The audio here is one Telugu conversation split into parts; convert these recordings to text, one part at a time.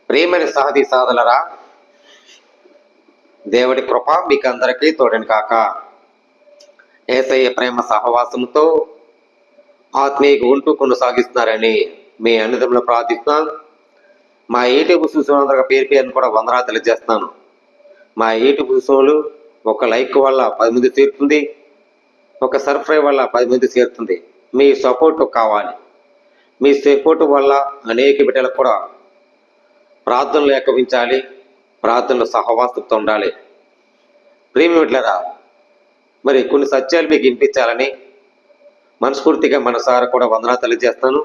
ప్రేమని సాధి సాధలరా, దేవుడి కృప మీకు అందరికీ తోడని కాక. యేసయ్య ప్రేమ సహవాసంతో ఆత్మీయ ఉంటూ కొనసాగిస్తున్నారని మీ అన్నదమ్ములు ప్రార్థిస్తున్నాను. మా యూట్యూబ్ చూసిన పేరు పేరుని కూడా వందనాలు తెలియజేస్తున్నాను. మా యూట్యూబ్ చూసిన ఒక లైక్ వల్ల 10 మంది చేరుతుంది, ఒక సబ్స్క్రైబ్ వల్ల 10 మంది చేరుతుంది. మీ సపోర్ట్ కావాలి. మీ సపోర్ట్ వల్ల అనేక బిడ్డలకు కూడా ప్రార్థనలు ఏకవించాలి, ప్రార్థనలు సహవాసంతో ఉండాలి. ప్రేమ బిడ్డలారా, మరి కొన్ని సత్యాలు మీకు వినిపించాలని మనస్ఫూర్తిగా మనసారా కూడా వందనాలు తెలియజేస్తాను.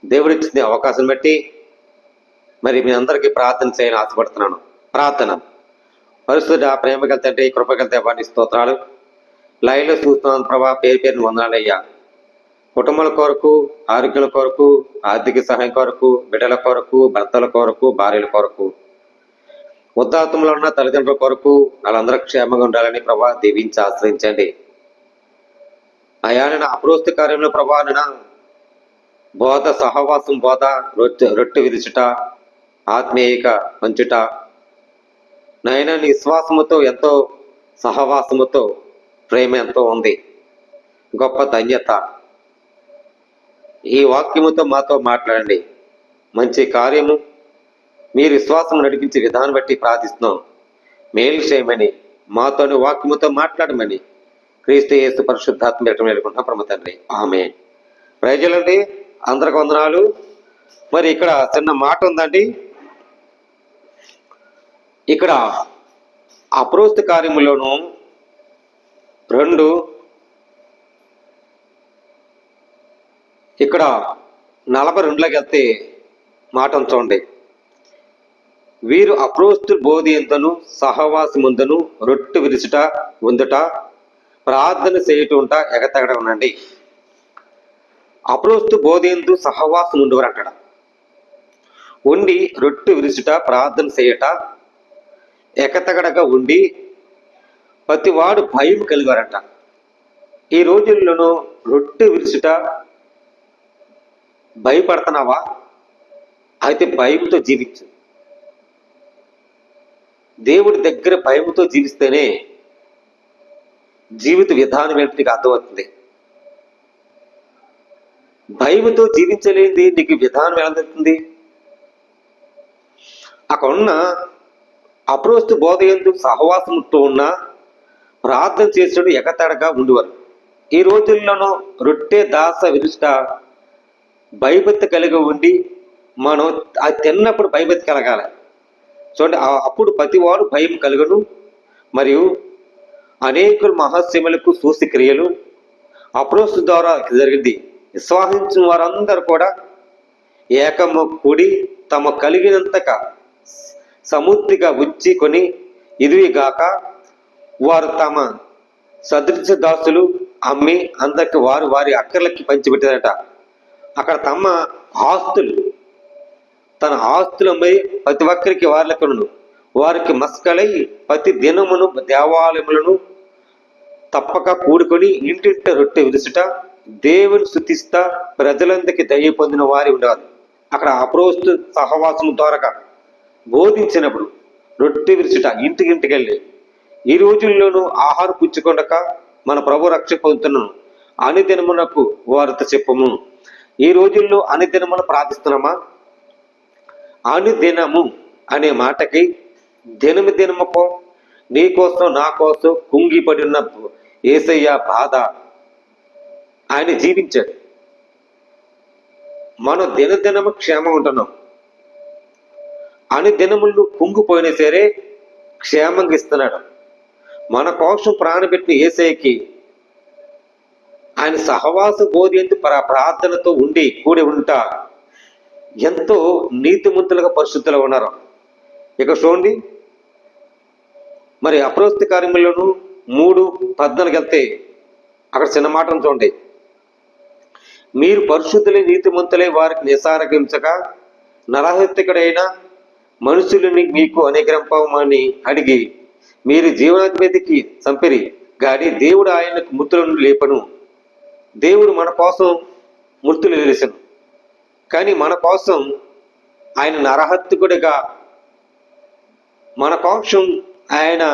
దేవుడిచ్చిన అవకాశం బట్టి మరి మీ అందరికీ ప్రార్థన చేయని ఆశపడుతున్నాను. ప్రార్థన. పరిశుద్ధ ప్రేమగల తండ్రి, కృపగల దేవాన్ని స్తోత్రాలు. లైవ్లో చూస్తున్నాను ప్రభా, పేరు పేరుని వందనాలయ్యా. కుటుంబాల కొరకు, ఆరోగ్యాల కొరకు, ఆర్థిక సహాయం కొరకు, బిడ్డల కొరకు, భర్తల కొరకు, భార్యల కొరకు, వృద్ధాత్వంలో ఉన్న తల్లిదండ్రుల కొరకు వాళ్ళందరూ క్షేమంగా ఉండాలని ప్రభా దీవించి ఆశ్రయించండి. అయా నేను అప్రోస్తి కార్యంలో ప్రభా నేను బోధ సహవాసం, బోధ రొట్టె విరుచుట, ఆత్మీయక పంచుట, నాయన నీ విశ్వాసముతో ఎంతో సహవాసముతో ప్రేమ ఎంతో ఉంది. గొప్ప ధన్యత. ఈ వాక్యముతో మాతో మాట్లాడండి. మంచి కార్యము మీరు విశ్వాసం నడిపించే విధానం బట్టి ప్రార్థిస్తున్నాం. మేలు చేయమని, మాతోని వాక్యముతో మాట్లాడమని క్రీస్తు యేసు పరిశుద్ధాత్మ పెట్టమని వెళ్ళుకుంటున్నాం పరమ తండ్రి. ఆమేన్. ప్రజలండి, అందరికి వందనాలు. మరి ఇక్కడ చిన్న మాట ఉందండి. ఇక్కడ అప్రోస్తి కార్యములోను 2 ఇక్కడ 42లోకి వెళ్తే మాట చూడండి. వీరు అప్రోస్తుల బోధి ఎంతను సహవాసముందను రొట్టె విరుచుట ఉందుట ప్రార్థన చేయుట ఎగతగడ ఉండండి. అప్రోస్తు బోధేందు సహవాసం ఉండవరు అంటాడ. ఉండి రొట్టె విరుచుట ప్రార్థన చేయట ఎకతగడగా ఉండి ప్రతివాడు భయం కలిగారంట. ఈ రోజుల్లోనూ రొట్టె విరుచుట భయపడుతున్నావా? అయితే భయంతో జీవించు. దేవుడి దగ్గర భయంతో జీవిస్తేనే జీవిత విధానం ఏంటి నీకు అర్థమవుతుంది. భయంతో జీవించలేనిది నీకు విధానం ఎలా తెలుస్తుంది? అక్కడ ఉన్న అప్రోస్తు బోధ యందు సహవాసంతో ఉన్న ప్రార్థన చేసేడు ఎగతడగా ఉండేవారు. ఈ రోజుల్లోనూ రొట్టె దాస విరుచుట భయభక్తి కలిగి ఉండి మనం అది తిన్నప్పుడు భయభక్తి కలగాలి. చూడండి, అప్పుడు ప్రతివాడు భయం కలుగును. మరియు అనేకులు మహాశ్రమలకు సూచక్రియలు అప్రోస్తు ద్వారా జరిగింది. విశ్వాసించిన వారందరూ కూడా ఏకము కూడి తమ కలిగినంతగా సమృద్ధిగా ఉంచుకొని ఇదిగాక వారు తమ సదృశ దాసులు అమ్మి అందరికి వారు వారి అక్కర్లకి పంచిపెట్టారట. అక్కడ తమ ఆస్తులు, తన ఆస్తులు అమ్మి ప్రతి ఒక్కరికి వారికను వారికి మస్కలై ప్రతి దినమును దేవాలయములను తప్పక కూడుకొని ఇంటింట రొట్టె విరుచుట దేవుని స్తుతిస్తా ప్రజలందరికీ దయ పొందిన వారి ఉండాలి. అక్కడ అప్రోస్తు సహవాసము ద్వారా బోధించినప్పుడు రొట్టె విరుచుట ఇంటికి వెళ్ళి ఈ రోజుల్లోనూ ఆహారం పుచ్చుకొనక మన ప్రభు రక్ష పొందుతున్నాను అని దినమునకు వారితో చెప్పము. ఈ రోజుల్లో అని దినమును ప్రార్థిస్తున్నామా? అని దినము అనే మాటకి దినము దినముకో నీ కోసం నా కోసం కుంగిపడి ఉన్న యేసయ్య బాధ ఆయన జీవించాడు. మనం దినదినము క్షేమం ఉంటున్నాం. అని దినములు కుంగిపోయినా సరే క్షేమంగా ఇస్తున్నాడు. మన కోసం ప్రాణపెట్టిన యేసయ్యకి ఆయన సహవాస బోధి ప్రార్థనతో ఉండి కూడి ఉంటా ఎంతో నీతిమంతులుగా పరిశుద్ధులు ఉన్నారు. ఇక చూడండి, మరి అప్రోస్తి కార్యములను 3:14 వెళ్తే అక్కడ చిన్న మాటను చూడండి. మీరు పరిశుద్ధులే నీతిమంతులే వారికి నిసారగించక నరహత్యకుడైన మనుషులని మీకు అనుగ్రహింపమని అడిగి మీరు జీవనాధిపతికి చంపిరి గాని దేవుడు ఆయనకు మృతులను లేపను. దేవుడు మన కోసం మృతులు లేచెను, కానీ మన కోసం ఆయన నరహత్తుకుడిగా మన కోసం ఆయన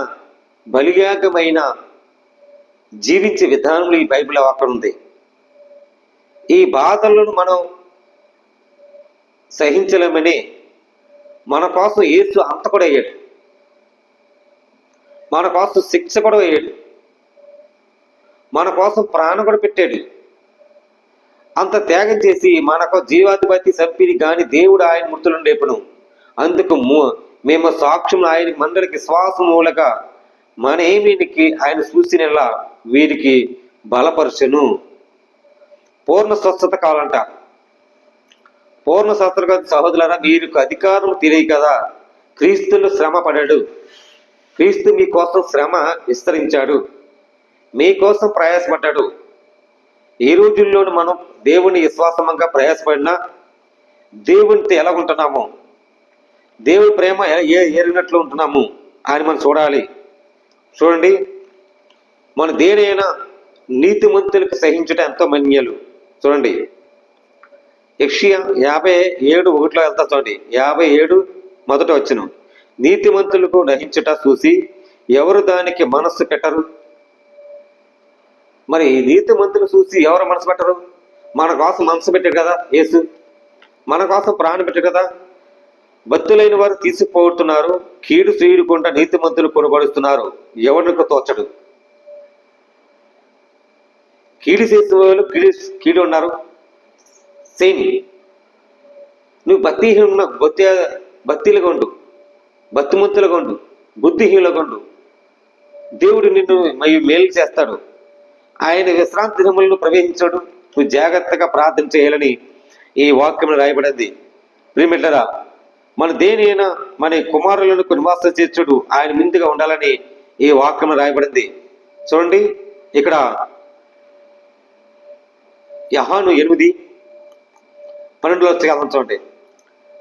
బలియాగమైన జీవించే విధానంలో ఈ బైబిల్ వాక్యం ఉంది. ఈ బాధలను మనం సహించలేమని మన కోసం యేసు అంత కూడా అయ్యాడు, మన కోసం శిక్ష కూడా అయ్యాడు, మన కోసం ప్రాణం కూడా పెట్టాడు. అంత త్యాగం చేసి మనకు జీవాధిపతి చంపిని కానీ దేవుడు ఆయన మృతులను లేపను. అందుకు మేము సాక్ష్యం ఆయన మందరికి శ్వాసమూలగా మన ఏమీనికి ఆయన చూసినలా వీరికి బలపరచును. పూర్ణ స్వస్థత కావాలంట. పూర్ణ స్వస్థత సహోదరులారా, మీకు అధికారం తెలియదు కదా. క్రీస్తులు శ్రమ పడాడు. క్రీస్తు మీకోసం శ్రమ విస్తరించాడు, మీకోసం ప్రయాసపడ్డాడు. ఈ రోజుల్లోనూ మనం దేవుని విశ్వాసంగా ప్రయాసపడినా దేవునితో ఎలా ఉంటున్నాము, దేవుని ప్రేమ ఏరినట్లు ఉంటున్నాము అని మనం చూడాలి. చూడండి, మన దేనైనా నీతిమంతులకు సహించుట ఎంతో మన్యాలు. చూడండి, యెషయా 57:1 వెళ్తా. చూడండి, 57 మొదట వచ్చును. నీతిమంతులకు నహించుట చూసి ఎవరు దానికి మనస్సు పెట్టరు. మరి నీతిమంతులు చూసి ఎవరు మనసు పెట్టరు? మన కోసం మనసు పెట్టారు కదా యేసు, మన కోసం ప్రాణం పెట్టారు కదా. భక్తులైన వారు తీసుకుపోతున్నారు, కీడు చేయకుండా నీతిమంతులు కొనబడుతున్నారు, ఎవరికి తోచడు. కీడు చేసే వాళ్ళు కీడు ఉన్నారు. సేమ్ నువ్వు భక్తిలుగా ఉండు, భక్తిమంతులుగా ఉండు, బుద్ధిహీనులుగా ఉండు. దేవుడు నిన్ను మేలు చేస్తాడు. ఆయన విశ్రాంతి దినములను ప్రవేశించాడు. నువ్వు జాగ్రత్తగా ప్రార్థన చేయాలని ఈ వాక్యంలో రాయబడింది. ప్రియమిత్రులారా, మన దేనైనా మన కుమారులను నివాసం చేర్చుడు ఆయన ముందుగా ఉండాలని ఈ వాక్యంలో రాయబడింది. చూడండి, ఇక్కడ యోహాను 8:12 చూడండి.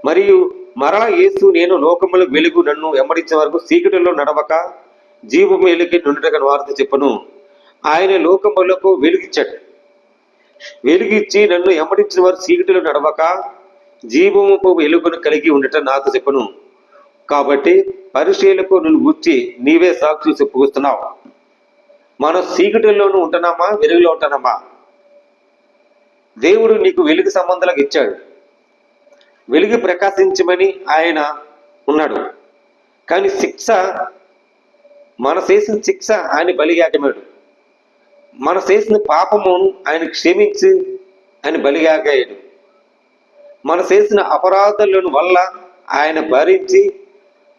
మరియు మరలా యేసు, నేను లోకములో వెలుగు, నన్ను వెంబడించే వరకు చీకటిలో నడవక జీవము వెలిగి నుండటకు వారితో చెప్పను. ఆయన లోకములకు వెలుగిచ్చాడు. వెలుగిచ్చి నన్ను వెంబడించిన వారు చీకటిలో నడవక జీవము వెలుగును కలిగి ఉండటం నాతో చెప్పను. కాబట్టి పరిశీలకు నువ్వు గూర్చి నీవే సాక్షి చెప్పుకొస్తున్నావు. మనం చీకటిలోనూ ఉంటున్నామా, వెలుగులో ఉంటున్నామా? దేవుడు నీకు వెలుగు సంబంధాలకు ఇచ్చాడు. వెలుగు ప్రకాశించమని ఆయన ఉన్నాడు. కానీ శిక్ష, మన చేసిన శిక్ష ఆయన బలియాగమాడు. మన చేసిన పాపమును ఆయన క్షమించి ఆయన బలియాగాడు. మన చేసిన అపరాధాలను వల్ల ఆయన భరించి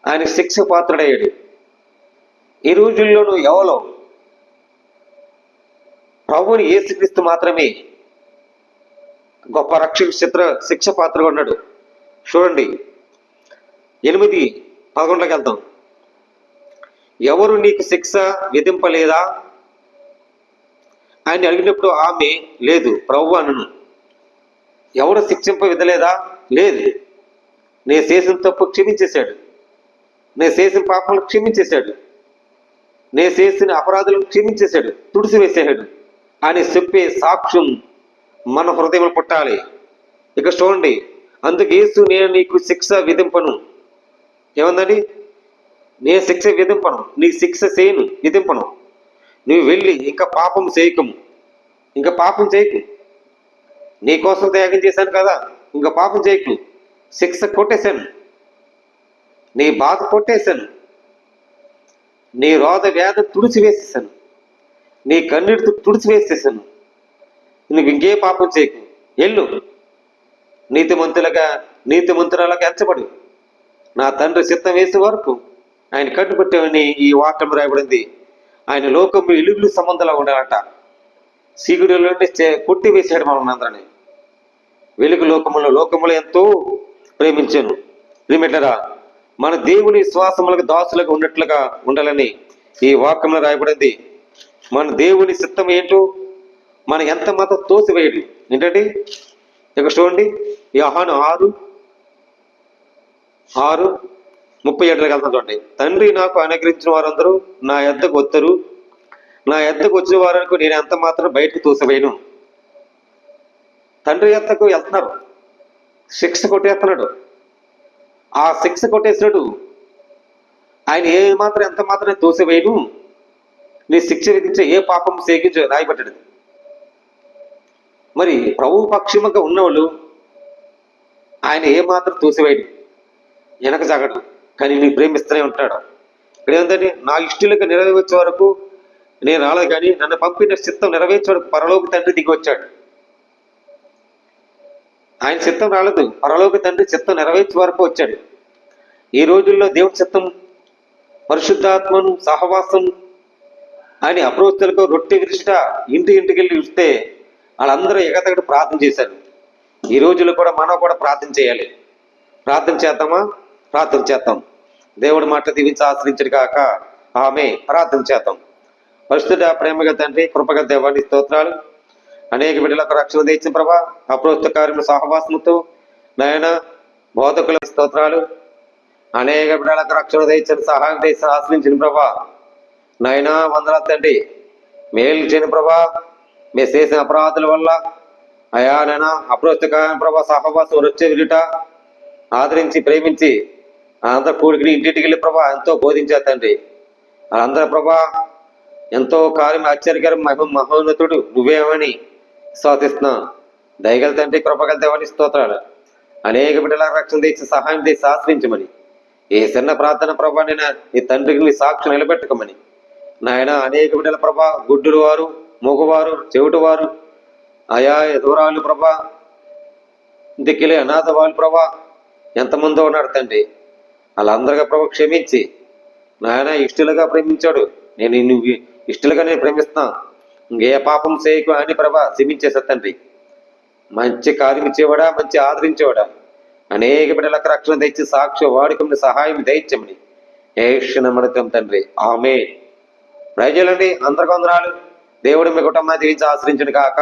ఆయన శిక్ష పాత్రుడయ్యాడు. ఈ రోజుల్లోనూ ఎవరో ప్రభువుని యేసుక్రీస్తు మాత్రమే గొప్ప శిక్ష పాత్రగా ఉన్నాడు. చూడండి, 8:11 వెళ్తాం. ఎవరు నీకు శిక్ష విధింపలేదా ఆయన అడిగినప్పుడు ఆమె, లేదు ప్రభు అనను. ఎవరు శిక్షింప విధలేదా? లేదు. నేను చేసిన తప్పు క్షమించేశాడు, నేను చేసిన పాపములు క్షమించేశాడు, నేను చేసిన అపరాధులను క్షమించేశాడు, తుడిసివేసాడు అని చెప్పే సాక్ష్యం మన హృదయంలో పుట్టాలి. ఇక చూడండి, అందుకు యేసు, నేను నీకు శిక్ష విధింపను. ఏమందండి? నేను శిక్ష విధింపను, నీ శిక్ష చేయను, విధింపను. నువ్వు వెళ్ళి ఇంకా పాపం చేయకము, ఇంకా పాపం చేయకు. నీ కోసం త్యాగం చేశాను కదా, ఇంకా పాపం చేయకు. శిక్ష కొట్టేశాను, నీ బాధ కొట్టేశాను, నీ రోధ వ్యాధి తుడిచివేసేసాను, నీ కన్నీటితో తుడిచివేసేసాను. నువ్వు ఇంకే పాపం చేయకు, ఎల్లు నీతిమంతురాలకు ఎంచబడు, నా తండ్రి చిత్తం వేసే వరకు ఆయన కట్టుబట్టేవని ఈ వాక్యం రాయబడింది. ఆయన లోకము ఇలుగులు సంబంధాలు ఉండాలంట. సీగుడిలో కొట్టి వేసాడు మనం అందరినీ. వెలుగు లోకములో ఎంతో ప్రేమించాను. ప్రియమిత్రులారా, మన దేవుని శ్వాసములకు దాసులుగా ఉన్నట్లుగా ఉండాలని ఈ వాక్యంలో రాయబడింది. మన దేవుని చిత్తం ఏంటో మన ఎంత మాత్రం తోసివేయడు. ఏంటంటే ఇక్కడ చూడండి, యోహాను 6:37 వెళ్తాం. చూడండి, తండ్రి నాకు అనుగ్రహించిన వారందరూ నా యొద్దకు వస్తారు, నా యొద్దకు వచ్చిన వారికి నేను ఎంత మాత్రం బయటకు తోసివేయను. తండ్రి యొద్దకు వెళ్తున్నారు, శిక్ష కొట్టేస్తున్నాడు. ఆ శిక్ష కొట్టేసినాడు. ఆయన ఏ మాత్రం ఎంత మాత్రం తోసివేయను, నీ శిక్ష విధించే ఏ పాపం సేకించు రాయబడ్డది. మరి ప్రభు పక్షముగా ఉన్నవాళ్ళు ఆయన ఏ మాత్రం తోసివేయడు, వెనక జగడు, కానీ నీ ప్రేమిస్తూనే ఉంటాడు. ఇక్కడ ఏంటంటే నా ఇష్టలుగా నెరవేర్చే వరకు నేను రాలేదు, కానీ నన్ను పంపిన చిత్తం నెరవేర్చే వరకు పరలోక తండ్రి దిగి వచ్చాడు. ఆయన చిత్తం రాలేదు, పరలోక తండ్రి చిత్తం నెరవేర్చే వరకు వచ్చాడు. ఈ రోజుల్లో దేవుడి చిత్తం, పరిశుద్ధాత్మను, సహవాసం అని అప్రోస్తులకు రొట్టె విరిచిట ఇంటికి వెళ్ళి చూస్తే వాళ్ళందరూ ఎగతగడు ప్రార్థన చేశారు. ఈ రోజుల్లో కూడా మనం కూడా ప్రార్థన చేయాలి. ప్రార్థన చేద్దామా? ప్రార్థన చేద్దాం. దేవుడి మాట దీవించి ఆశ్రయించడు కాక ఆమె. ప్రార్థన చేద్దాం. పరిశుద్ధ ప్రేమగా తండ్రి, కృపగా దేవాన్ని స్తోత్రాలు. అనేక బిడ్డలకు రక్షణ తెచ్చిన ప్రభా, అప్రోక్త కార్యము సహవాసముతో నాయన బోధకుల స్తోత్రాలు. అనేక బిడ్డలకు రక్షణ తెచ్చిన సహాయం చేసి ఆశ్రయించిన ప్రభా నాయన వందనాలు తండ్రి. మేలు చేయని ప్రభా, మీరు చేసిన అపరాధుల వల్ల అయా నైనా అప్రోక్త కార్యం ప్రభా సహవాసం వచ్చే విలుట ఆదరించి ప్రేమించి అందరూ కూడికి ఇంటికి వెళ్ళి ప్రభా ఎంతో బోధించారు తండ్రి. వాళ్ళందరూ ప్రభా ఎంతో కార్యం ఆశ్చర్యకరం మహోన్నతుడు నువ్వేమని స్వాతిస్తున్నా. దయగల తండ్రి, కృపగల దేవాన్ని స్తోత్రాలు. అనేక బిడ్డల రక్షణ తెచ్చి సహాయం చేసి ఆశ్రయించమని ఏ చిన్న ప్రార్థన ప్రభా నేను నీ తండ్రికి నీ సాక్షి నిలబెట్టుకోమని నాయన. అనేక బిడ్డల ప్రభా గుడ్డులు వారు, మూగవారు, చెవిటి వారు, ఆయా దూరాలు ప్రభా, దిక్కిలే అనాథ వాళ్ళు ప్రభా ఎంతమందో ఉన్నారు తండ్రి. వాళ్ళందరిగా ప్రభా క్షమించి నాయన ఇష్టలుగా ప్రేమించాడు. నేను ఇష్టలుగా నేను ప్రేమిస్తున్నా, ఇంకే పాపం చేయకు అని ప్రభా క్షమించేసా తండ్రి. మంచి కార్యం ఇచ్చేవాడా, మంచి ఆదరించేవాడా, అనేక బిడ్డలకు రక్షణ తెచ్చి సాక్షి వాడుకుని సహాయం దయచమని ఏక్షణమడుతాం తండ్రి. ఆమె ప్రజలండి అందరికి వందనాలు. దేవుడు మీ కుటుంబాన్ని దీవించి ఆశ్రయించడు కాక.